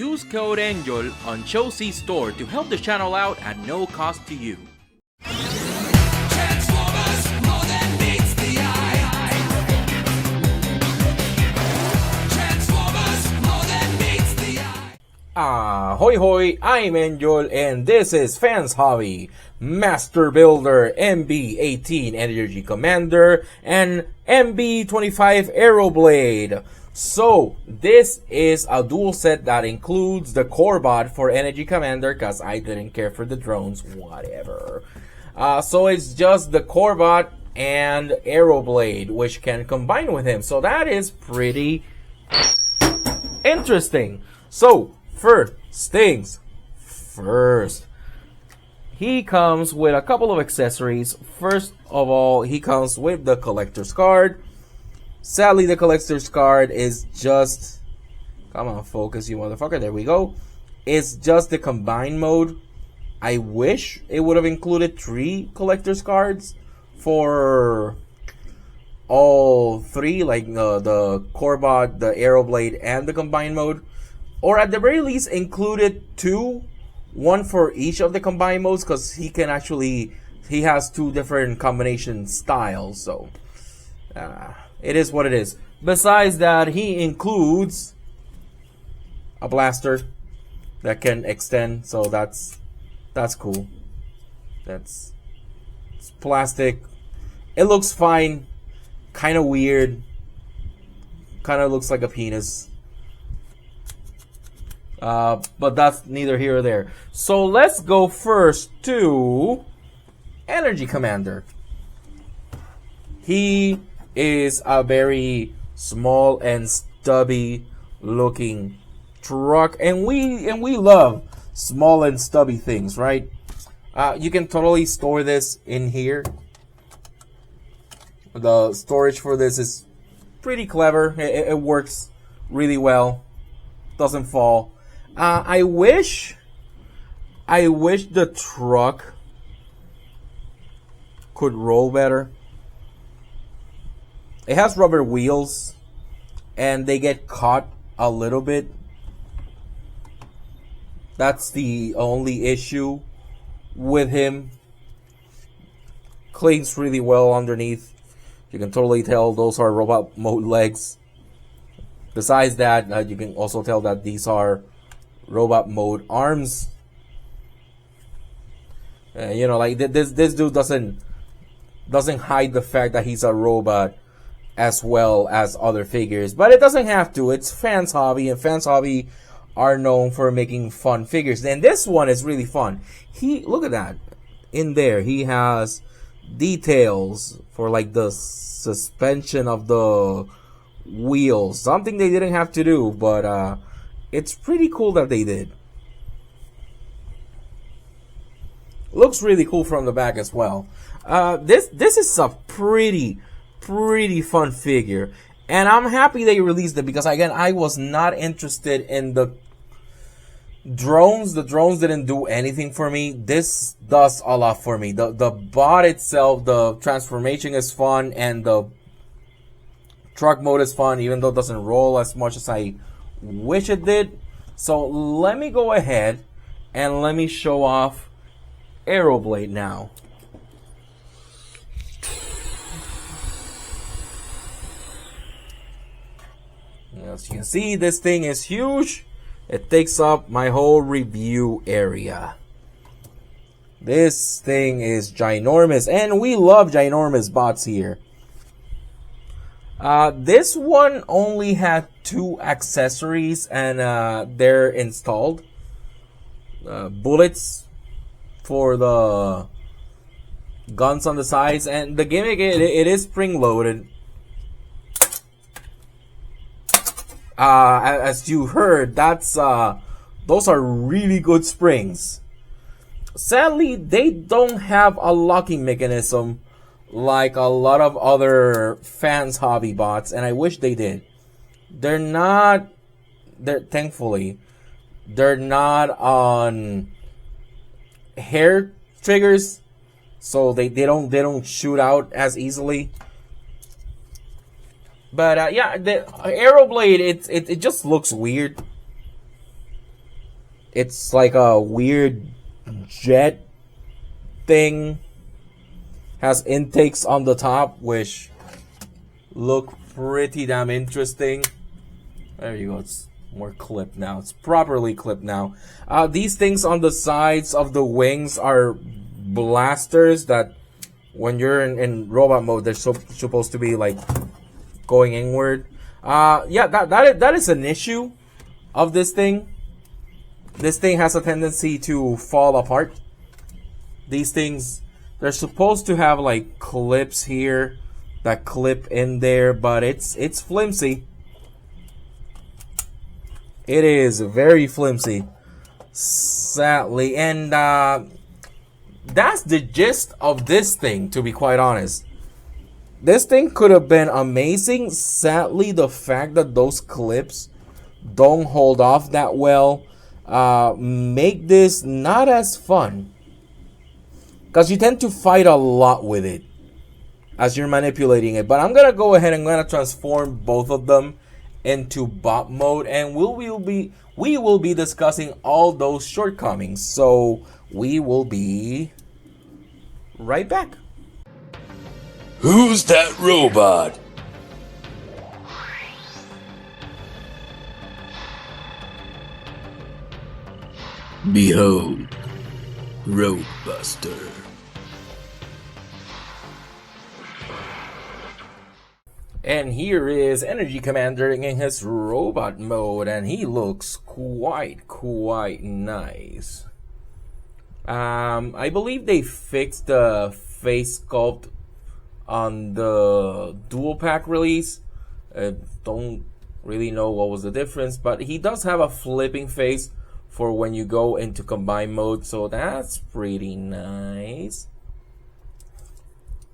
Use code ANGEL on Chossy's store to help the channel out at no cost to you. Ahoy hoy, I'm Angel and this is Fans Hobby, Master Builder, MB18 Energy Commander, and MB25 Aeroblade. So, this is a dual set that includes the core bot for Energy Commander, because I didn't care for the drones, whatever. So it's just the core bot and Aeroblade, which can combine with him. So that is pretty interesting. So, first things first, he comes with a couple of accessories. First of all, he comes with the collector's card. Sadly, the collector's card is just, come on, focus, you motherfucker, there we go. It's just the combined mode. I wish it would have included 3 collector's cards for all 3, like the core bot, the Aeroblade, and the combined mode. Or at the very least, included 2, one for each of the combined modes, because he has 2 different combination styles, so it is what it is. Besides that, he includes a blaster that can extend, so that's cool. It's plastic. It looks fine, kind of weird, kind of looks like a penis. But that's neither here or there. So let's go first to Energy Commander. He is a very small and stubby looking truck, and we love small and stubby things, right? You can totally store this in here. The storage for this is pretty clever. It works really well. Doesn't fall. I wish the truck could roll better. It has rubber wheels, and they get caught a little bit. That's the only issue with him. Clings really well underneath. You can totally tell those are robot mode legs. Besides that, you can also tell that these are robot mode arms. You know, like this dude doesn't hide the fact that he's a robot as well as other figures, but it doesn't have to. It's Fans Hobby, and Fans Hobby are known for making fun figures, and this one is really fun. Look at that in there. He has details for like the suspension of the wheels, something they didn't have to do, but it's pretty cool that they did. Looks really cool from the back as well. This is a pretty fun figure, and I'm happy they released it, because again, I was not interested in the drones. The drones didn't do anything for me. This does a lot for me. The bot itself, the transformation is fun, and the truck mode is fun, even though it doesn't roll as much as I wish it did. So let me go ahead and let me show off Aeroblade now. As you can see, this thing is huge. It takes up my whole review area. This thing is ginormous, and we love ginormous bots here. This one only had 2 accessories, and they're installed. Bullets for the guns on the sides, and the gimmick, it is spring-loaded. As you heard, those are really good springs. Sadly, they don't have a locking mechanism like a lot of other Fans Hobby bots, and I wish they did. Thankfully, they're not on hair triggers, so they don't shoot out as easily. But yeah, the Aeroblade, it just looks weird. It's like a weird jet thing. Has intakes on the top, which look pretty damn interesting. There you go. It's more clipped now. It's properly clipped now. These things on the sides of the wings are blasters that when you're in robot mode, they're supposed to be like going inward. Yeah, that is an issue of this thing. This thing has a tendency to fall apart. These things, they're supposed to have like clips here that clip in there, but it's flimsy. It is very flimsy, sadly, and that's the gist of this thing, to be quite honest. This thing could have been amazing. Sadly, the fact that those clips don't hold off that well make this not as fun, because you tend to fight a lot with it as you're manipulating it. But I'm gonna go ahead and gonna transform both of them into bot mode, and we will be discussing all those shortcomings. So we will be right back. Who's that robot? Behold, Roadbuster. And here is Energy Commander in his robot mode, and he looks quite nice. I believe they fixed the face sculpt on the dual pack release. Don't really know what was the difference, but he does have a flipping face for when you go into combine mode, so that's pretty nice.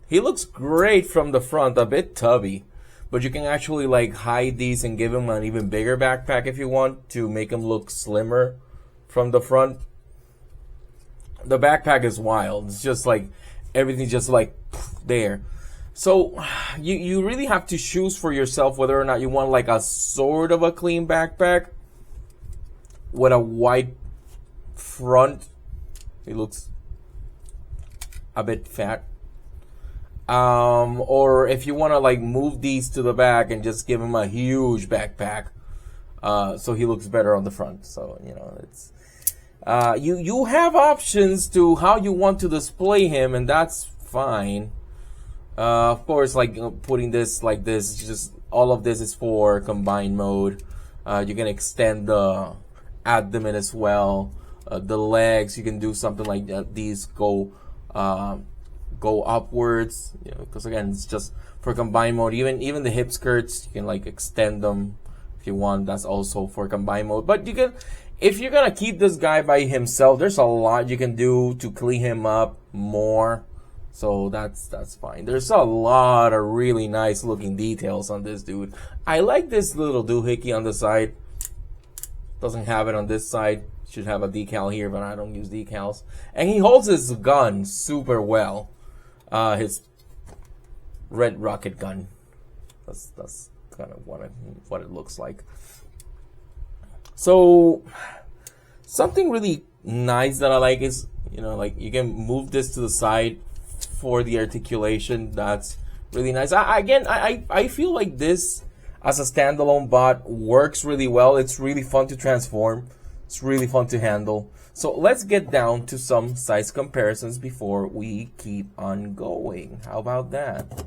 He looks great from the front, a bit tubby, but you can actually like hide these and give him an even bigger backpack if you want to make him look slimmer from the front. The backpack is wild. It's just like everything's just like there. So you really have to choose for yourself whether or not you want like a sort of a clean backpack with a wide front. He looks a bit fat. Or if you want to like move these to the back and just give him a huge backpack, so he looks better on the front. So you know, it's you have options to how you want to display him, and that's fine. Of course, like putting this like this, just all of this is for combined mode. You can extend the abdomen as well. The legs, you can do something like that. These go upwards, you know, because again, it's just for combined mode. Even the hip skirts, you can like extend them if you want. That's also for combined mode. But you can, if you're gonna keep this guy by himself, there's a lot you can do to clean him up more. So that's fine. There's a lot of really nice looking details on this dude. I like this little doohickey on the side. Doesn't have it on this side. Should have a decal here, but I don't use decals. And he holds his gun super well. His red rocket gun. That's kind of what it looks like. So something really nice that I like is, you know, like you can move this to the side for the articulation. That's really nice. I feel like this as a standalone bot works really well. It's really fun to transform. It's really fun to handle. So let's get down to some size comparisons before we keep on going. How about that?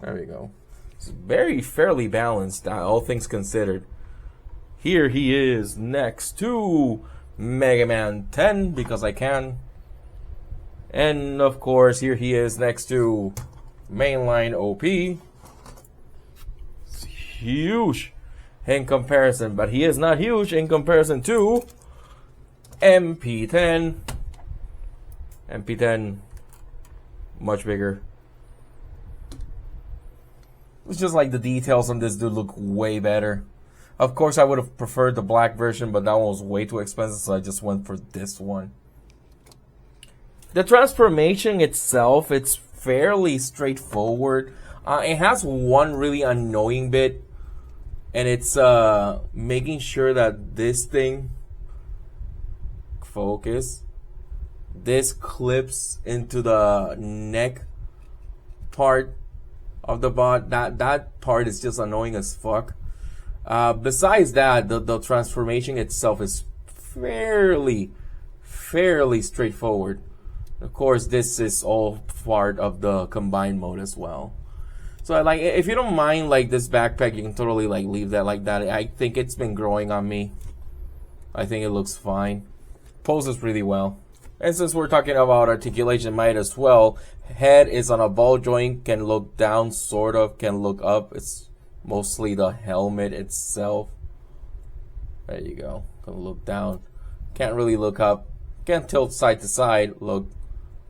There we go. It's very fairly balanced, all things considered. Here he is next to Mega Man 10, because I can. And of course, here he is next to Mainline OP. It's huge in comparison, but he is not huge in comparison to MP10. MP10, much bigger. It's just like the details on this dude look way better. Of course, I would have preferred the black version, but that one was way too expensive, so I just went for this one. The transformation itself, it's fairly straightforward. It has one really annoying bit and it's making sure that this thing, focus, this clips into the neck part of the bot. That part is just annoying as fuck. Besides that, the transformation itself is fairly straightforward. Of course, this is all part of the combined mode as well. So like, if you don't mind like this backpack, you can totally like leave that like that. I think it's been growing on me. I think it looks fine. Poses really well. And since we're talking about articulation, might as well. Head is on a ball joint, can look down, sort of, can look up. It's mostly the helmet itself. There you go. Can look down. Can't really look up. Can tilt side to side. Look.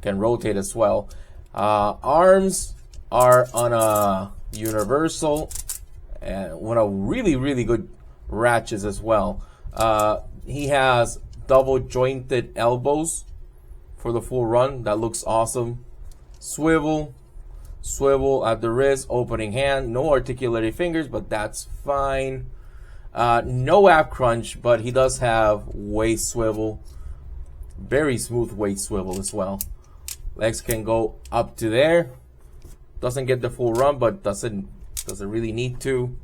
Can rotate as well. Arms are on a universal and with a really good ratchets as well. He has double jointed elbows for the full run. That looks awesome. Swivel at the wrist, opening hand. No articulated fingers, but that's fine. No ab crunch, but he does have waist swivel. Very smooth waist swivel as well. Legs can go up to there. Doesn't get the full run, but doesn't really need to.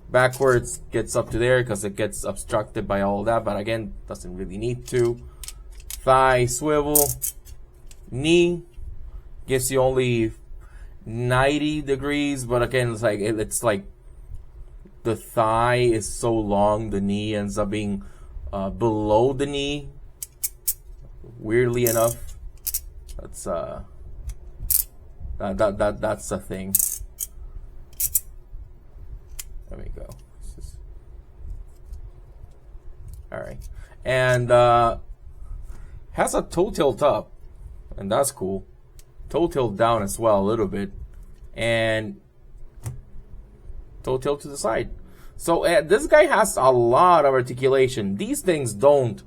Backwards gets up to there because it gets obstructed by all that, but again, doesn't really need to. Thigh swivel. Knee gives you only 90 degrees, but again, it's like the thigh is so long, the knee ends up being below the knee. Weirdly enough, that's that's a thing. There we go. All right, and has a toe tilt up, and that's cool. Toe tilt down as well a little bit, and toe tilt to the side. So this guy has a lot of articulation. These things don't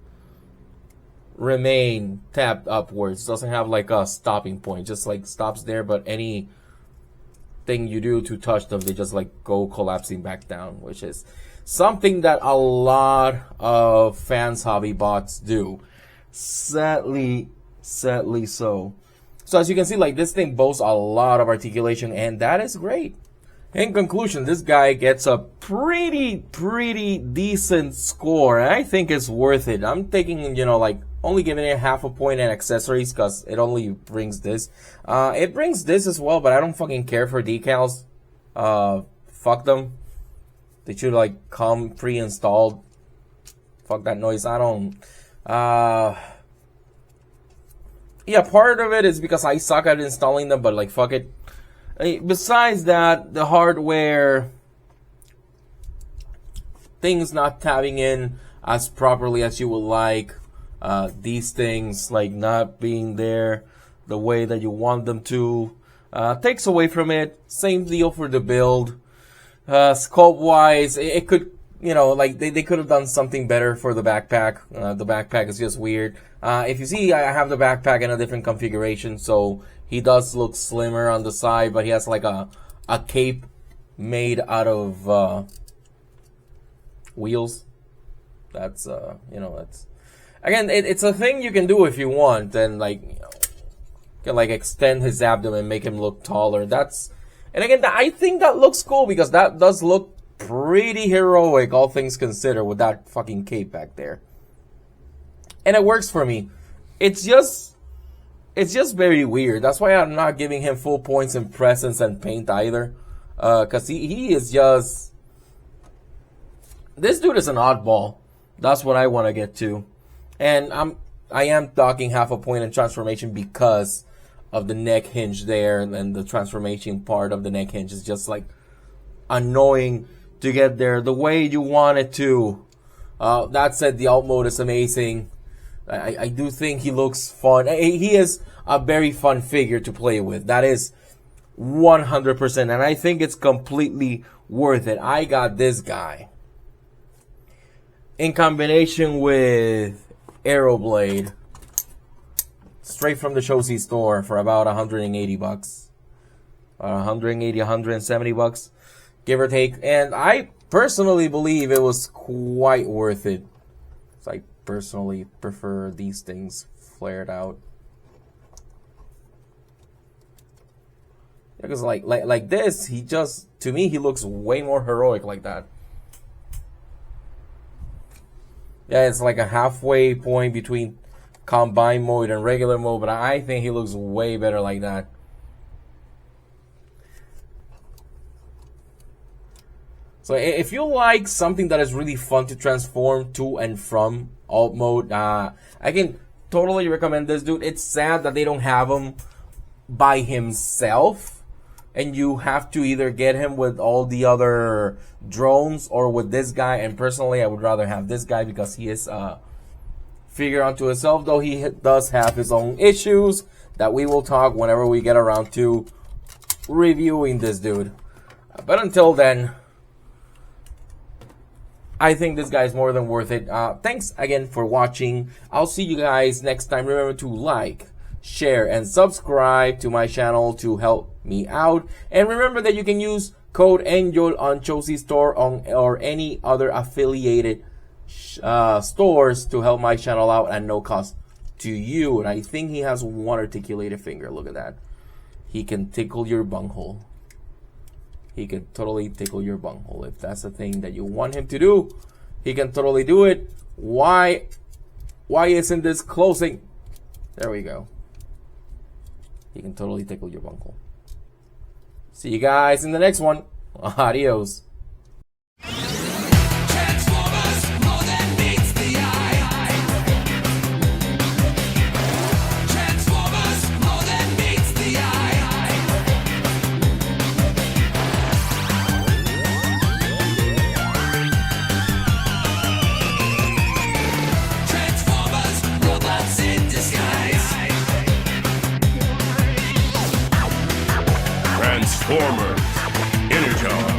remain tapped upwards. Doesn't have like a stopping point. Just like stops there, but any thing you do to touch them, they just like go collapsing back down, which is something that a lot of fans hobby bots do. Sadly so. So as you can see, like this thing boasts a lot of articulation, and that is great. In conclusion, this guy gets a pretty decent score, and I think it's worth it. I'm taking, like only giving it half a point in accessories because it only brings this. It brings this as well, but I don't fucking care for decals. Fuck them. They should like come pre-installed. Fuck that noise. I don't. Yeah, part of it is because I suck at installing them, but like fuck it. Besides that, the hardware, things not tapping in as properly as you would like. These things like not being there the way that you want them to, takes away from it. Same deal for the build. Scope wise, it could, like they could have done something better for the backpack. The backpack is just weird. If you see, I have the backpack in a different configuration, so he does look slimmer on the side, but he has like a cape made out of wheels. That's that's, again, it's a thing you can do if you want, and like can like extend his abdomen, make him look taller. And again, I think that looks cool because that does look pretty heroic, all things considered, with that fucking cape back there. And it works for me. It's just very weird. That's why I'm not giving him full points in presence and paint either. Cause he is just, this dude is an oddball. That's what I want to get to. And I am docking half a point in transformation because of the neck hinge there, and the transformation part of the neck hinge is just like annoying to get there the way you want it to. That said, the alt mode is amazing. I do think he looks fun. He is a very fun figure to play with. That is 100%. And I think it's completely worth it. I got this guy in combination with Aeroblade straight from the Shosi store for about 180 bucks. 180, 170 bucks, give or take. And personally believe it was quite worth it. So I personally prefer these things flared out. Because like this, he just, to me, he looks way more heroic like that. Yeah, it's like a halfway point between combine mode and regular mode, but I think he looks way better like that. So if you like something that is really fun to transform to and from alt mode, I can totally recommend this dude. It's sad that they don't have him by himself, and you have to either get him with all the other drones or with this guy. And personally, I would rather have this guy because he is figure unto himself, though he does have his own issues that we will talk whenever we get around to reviewing this dude. But until then, I think this guy is more than worth it. Thanks again for watching. I'll see you guys next time. Remember to like, share, and subscribe to my channel to help me out. And remember that you can use code ENJOL on Chosi Store or any other affiliated stores to help my channel out at no cost to you. And I think he has one articulated finger. Look at that. He can tickle your bunghole. He can totally tickle your bunghole. If that's the thing that you want him to do, he can totally do it. Why isn't this closing? There we go. He can totally tickle your bunghole. See you guys in the next one. Adios. Transformers, Energon.